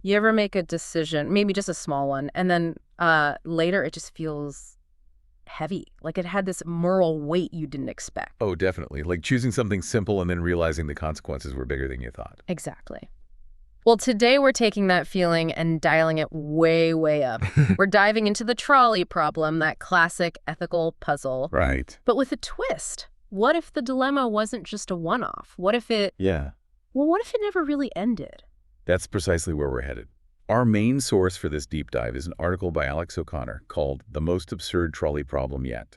You ever make a decision, maybe just a small one, and then later it just feels heavy, like it had this moral weight you didn't expect. Oh, definitely. Like choosing something simple and then realizing the consequences were bigger than you thought. Exactly. Well, today we're taking that feeling and dialing it way, way up. We're diving into the trolley problem, that classic ethical puzzle, Right. but with a twist. What if the dilemma wasn't just a one-off? What if it never really ended? That's precisely where we're headed. Our main source for this deep dive is an article by Alex O'Connor called The Most Absurd Trolley Problem Yet.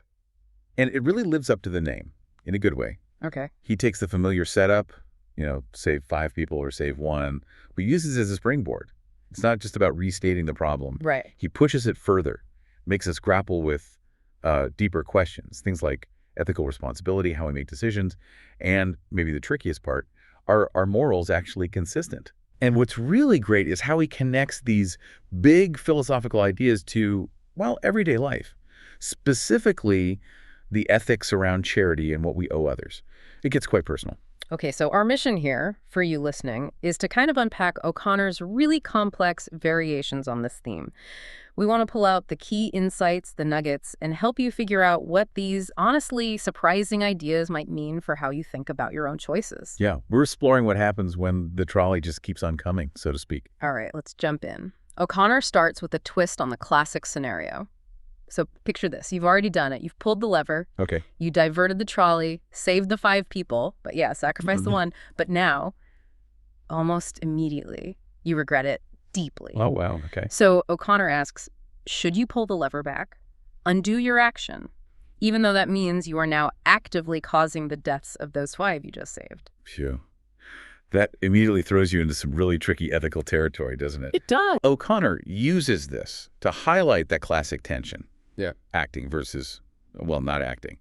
And it really lives up to the name, in a good way. Okay. He takes the familiar setup, save 5 people or save 1, but uses it as a springboard. It's not just about restating the problem. Right. He pushes it further, makes us grapple with deeper questions, things like ethical responsibility, how we make decisions, and maybe the trickiest part, are our morals actually consistent? And what's really great is how he connects these big philosophical ideas to, well, everyday life, specifically the ethics around charity and what we owe others. It gets quite personal. Okay, so our mission here, for you listening, is to kind of unpack O'Connor's really complex variations on this theme. We want to pull out the key insights, the nuggets, and help you figure out what these honestly surprising ideas might mean for how you think about your own choices. Yeah, we're exploring what happens when the trolley just keeps on coming, so to speak. All right, let's jump in. O'Connor starts with a twist on the classic scenario. So picture this. You've already done it. You've pulled the lever. Okay. You diverted the trolley, saved the 5 people, but yeah, sacrificed the one. But now, almost immediately, you regret it deeply. Oh, wow. Okay. So O'Connor asks, should you pull the lever back, undo your action, even though that means you are now actively causing the deaths of those 5 you just saved? Phew. That immediately throws you into some really tricky ethical territory, doesn't it? It does. O'Connor uses this to highlight that classic tension. Yeah. Acting versus, well, not acting.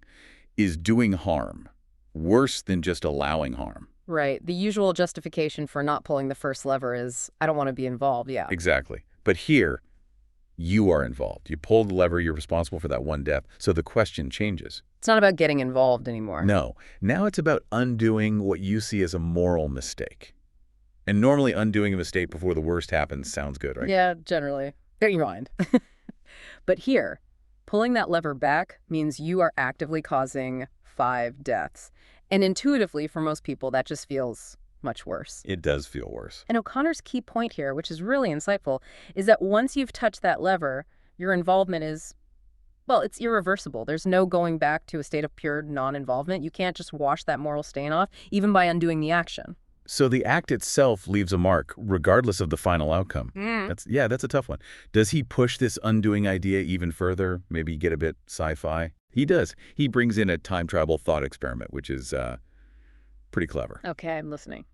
Is doing harm worse than just allowing harm? Right. The usual justification for not pulling the first lever is, I don't want to be involved, yeah. Exactly. But here, you are involved. You pull the lever, you're responsible for that one death. So the question changes. It's not about getting involved anymore. No. Now it's about undoing what you see as a moral mistake. And normally undoing a mistake before the worst happens sounds good, right? Yeah, generally. Get your mind. But here, pulling that lever back means you are actively causing 5 deaths. And intuitively, for most people, that just feels much worse. It does feel worse. And O'Connor's key point here, which is really insightful, is that once you've touched that lever, your involvement is, well, it's irreversible. There's no going back to a state of pure non-involvement. You can't just wash that moral stain off, even by undoing the action. So the act itself leaves a mark, regardless of the final outcome. That's a tough one. Does he push this undoing idea even further? Maybe get a bit sci-fi? He does. He brings in a time travel thought experiment, which is pretty clever. Okay, I'm listening.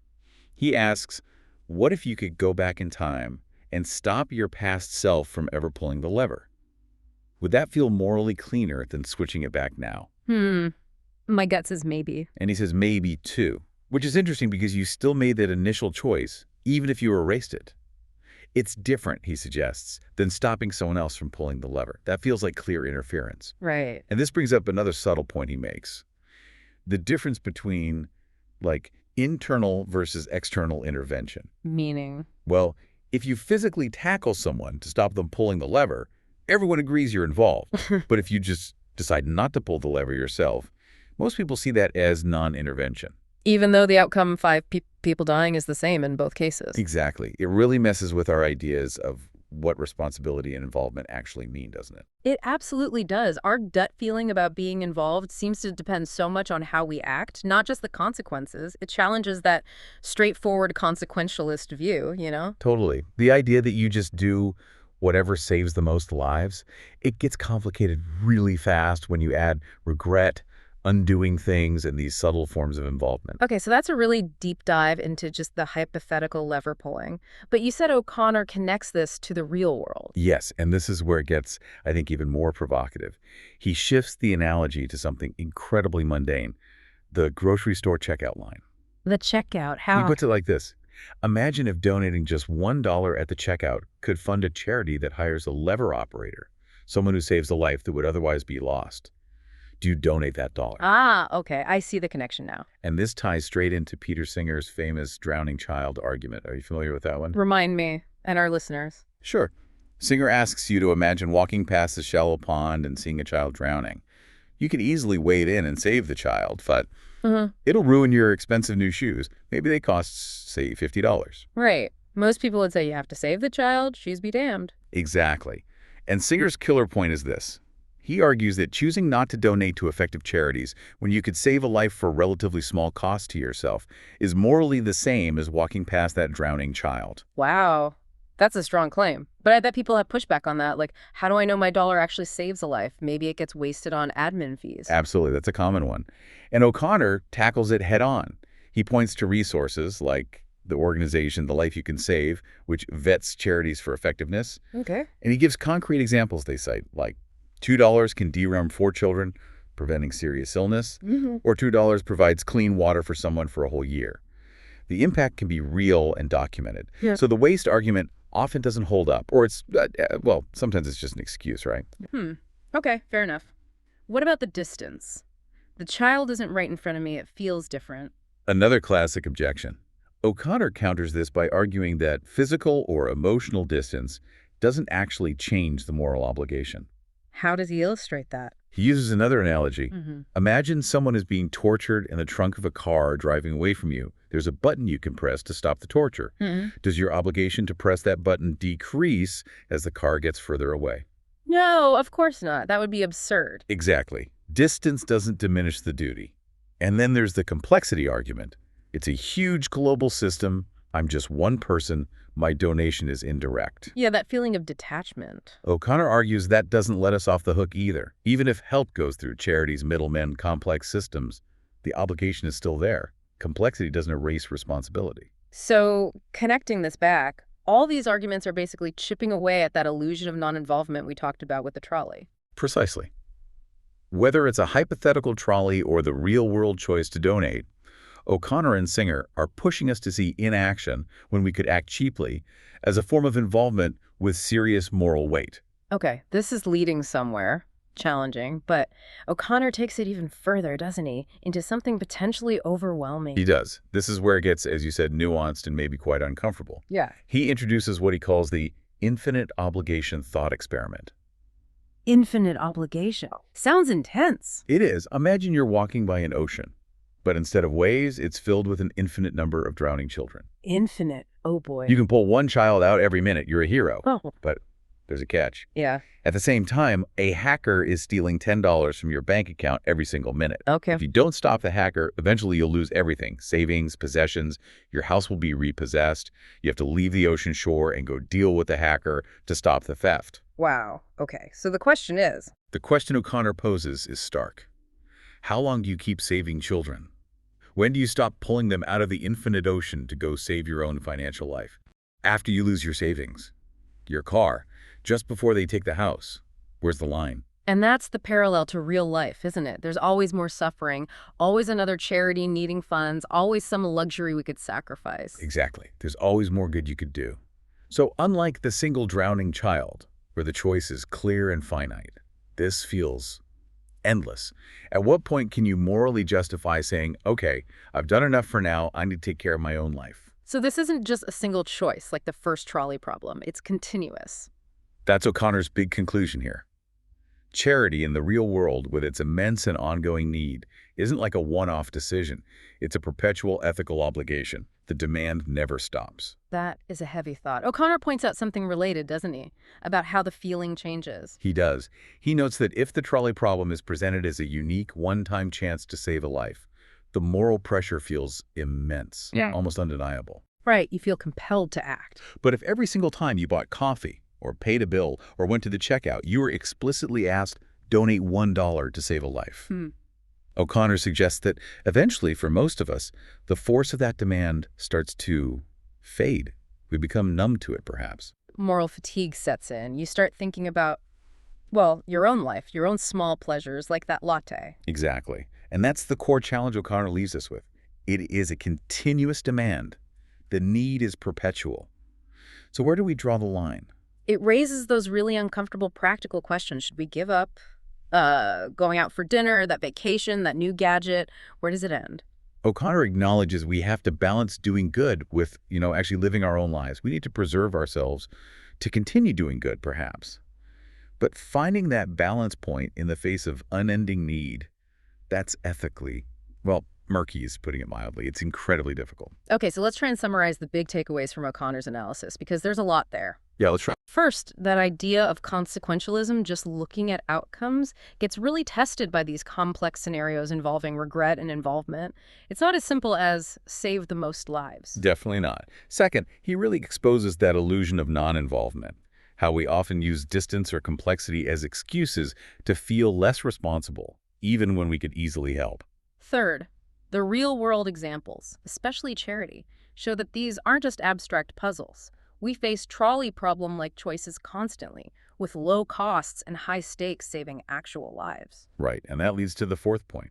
He asks, what if you could go back in time and stop your past self from ever pulling the lever? Would that feel morally cleaner than switching it back now? My gut says maybe. And he says maybe too, which is interesting because you still made that initial choice, even if you erased it. It's different, he suggests, than stopping someone else from pulling the lever. That feels like clear interference. Right. And this brings up another subtle point he makes. The difference between, like, internal versus external intervention. Meaning? Well, if you physically tackle someone to stop them pulling the lever, everyone agrees you're involved. But if you just decide not to pull the lever yourself, most people see that as non-intervention. Even though the outcome, 5 people dying, is the same in both cases. Exactly. It really messes with our ideas of what responsibility and involvement actually mean, doesn't it? It absolutely does. Our gut feeling about being involved seems to depend so much on how we act, not just the consequences. It challenges that straightforward consequentialist view, you know? Totally. The idea that you just do whatever saves the most lives, it gets complicated really fast when you add regret, undoing things, and these subtle forms of involvement. Okay, so that's a really deep dive into just the hypothetical lever pulling. But you said O'Connor connects this to the real world. Yes, and this is where it gets, I think, even more provocative. He shifts the analogy to something incredibly mundane, the grocery store checkout line. The checkout, how? He puts it like this. Imagine if donating just $1 at the checkout could fund a charity that hires a lever operator, someone who saves a life that would otherwise be lost. Do you donate that dollar? Ah, okay. I see the connection now. And this ties straight into Peter Singer's famous drowning child argument. Are you familiar with that one? Remind me. And our listeners. Sure. Singer asks you to imagine walking past a shallow pond and seeing a child drowning. You can easily wade in and save the child, but it'll ruin your expensive new shoes. Maybe they cost, say, $50. Right. Most people would say you have to save the child, shoes be damned. Exactly. And Singer's killer point is this. He argues that choosing not to donate to effective charities when you could save a life for a relatively small cost to yourself is morally the same as walking past that drowning child. Wow. That's a strong claim. But I bet people have pushback on that. Like, how do I know my dollar actually saves a life? Maybe it gets wasted on admin fees. Absolutely. That's a common one. And O'Connor tackles it head on. He points to resources like the organization The Life You Can Save, which vets charities for effectiveness. Okay. And he gives concrete examples they cite, like $2 can deworm 4 children, preventing serious illness, or $2 provides clean water for someone for a whole year. The impact can be real and documented. Yeah. So the waste argument often doesn't hold up, or it's, well, sometimes it's just an excuse, right? Okay, fair enough. What about the distance? The child isn't right in front of me. It feels different. Another classic objection. O'Connor counters this by arguing that physical or emotional distance doesn't actually change the moral obligation. How does he illustrate that? He uses another analogy. Imagine someone is being tortured in the trunk of a car driving away from you. There's a button you can press to stop the torture. Does your obligation to press that button decrease as the car gets further away? No, of course not. That would be absurd. Exactly. Distance doesn't diminish the duty. And then there's the complexity argument. It's a huge global system. I'm just one person. My donation is indirect. Yeah, that feeling of detachment. O'Connor argues that doesn't let us off the hook either. Even if help goes through charities, middlemen, complex systems, the obligation is still there. Complexity doesn't erase responsibility. So, connecting this back, all these arguments are basically chipping away at that illusion of non-involvement we talked about with the trolley. Precisely. Whether it's a hypothetical trolley or the real-world choice to donate, O'Connor and Singer are pushing us to see inaction when we could act cheaply as a form of involvement with serious moral weight. Okay, this is leading somewhere. Challenging, but O'Connor takes it even further, doesn't he? Into something potentially overwhelming. He does. This is where it gets, as you said, nuanced and maybe quite uncomfortable. Yeah. He introduces what he calls the infinite obligation thought experiment. Infinite obligation. Sounds intense. It is. Imagine you're walking by an ocean, but instead of waves, it's filled with an infinite number of drowning children. Infinite. Oh, boy. You can pull one child out every minute. You're a hero. Oh. But there's a catch. Yeah. At the same time, a hacker is stealing $10 from your bank account every single minute. Okay. If you don't stop the hacker, eventually you'll lose everything. Savings, possessions, your house will be repossessed. You have to leave the ocean shore and go deal with the hacker to stop the theft. Wow. Okay. So the question is... The question O'Connor poses is stark. How long do you keep saving children? When do you stop pulling them out of the infinite ocean to go save your own financial life? After you lose your savings, your car, just before they take the house. Where's the line? And that's the parallel to real life, isn't it? There's always more suffering, always another charity needing funds, always some luxury we could sacrifice. Exactly. There's always more good you could do. So unlike the single drowning child, where the choice is clear and finite, this feels endless. At what point can you morally justify saying, okay, I've done enough for now, I need to take care of my own life? So this isn't just a single choice like the first trolley problem. It's continuous. That's O'Connor's big conclusion here. Charity in the real world, with its immense and ongoing need, isn't like a one-off decision. It's a perpetual ethical obligation. The demand never stops. That is a heavy thought. O'Connor points out something related, doesn't he? About how the feeling changes. He does. He notes that if the trolley problem is presented as a unique, one-time chance to save a life, the moral pressure feels immense, almost undeniable. Right, you feel compelled to act. But if every single time you bought coffee, or paid a bill, or went to the checkout, you were explicitly asked, donate $1 to save a life. O'Connor suggests that eventually, for most of us, the force of that demand starts to fade. We become numb to it, perhaps. Moral fatigue sets in. You start thinking about, well, your own life, your own small pleasures, like that latte. Exactly. And that's the core challenge O'Connor leaves us with. It is a continuous demand. The need is perpetual. So where do we draw the line? It raises those really uncomfortable practical questions. Should we give up going out for dinner, that vacation, that new gadget? Where does it end? O'Connor acknowledges we have to balance doing good with, actually living our own lives. We need to preserve ourselves to continue doing good, perhaps. But finding that balance point in the face of unending need, that's ethically, well, murky is putting it mildly. It's incredibly difficult. Okay, so let's try and summarize the big takeaways from O'Connor's analysis, because there's a lot there. Yeah, let's try. First, that idea of consequentialism, just looking at outcomes, gets really tested by these complex scenarios involving regret and involvement. It's not as simple as save the most lives. Definitely not. Second, he really exposes that illusion of non-involvement, how we often use distance or complexity as excuses to feel less responsible, even when we could easily help. Third, the real-world examples, especially charity, show that these aren't just abstract puzzles. We face trolley problem-like choices constantly, with low costs and high stakes saving actual lives. Right, and that leads to the fourth point.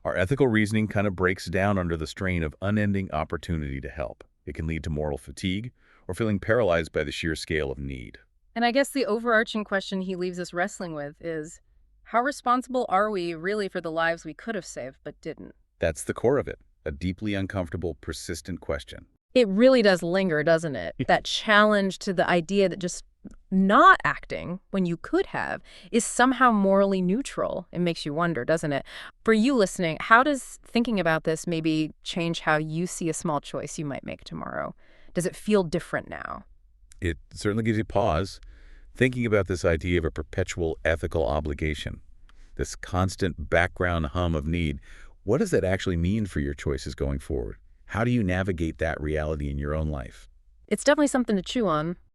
Our ethical reasoning kind of breaks down under the strain of unending opportunity to help. It can lead to moral fatigue or feeling paralyzed by the sheer scale of need. And I guess the overarching question he leaves us wrestling with is, how responsible are we really for the lives we could have saved but didn't? That's the core of it, a deeply uncomfortable, persistent question. It really does linger, doesn't it? That challenge to the idea that just not acting when you could have is somehow morally neutral. It makes you wonder, doesn't it? For you listening, how does thinking about this maybe change how you see a small choice you might make tomorrow? Does it feel different now? It certainly gives you pause, thinking about this idea of a perpetual ethical obligation, this constant background hum of need. What does that actually mean for your choices going forward? How do you navigate that reality in your own life? It's definitely something to chew on.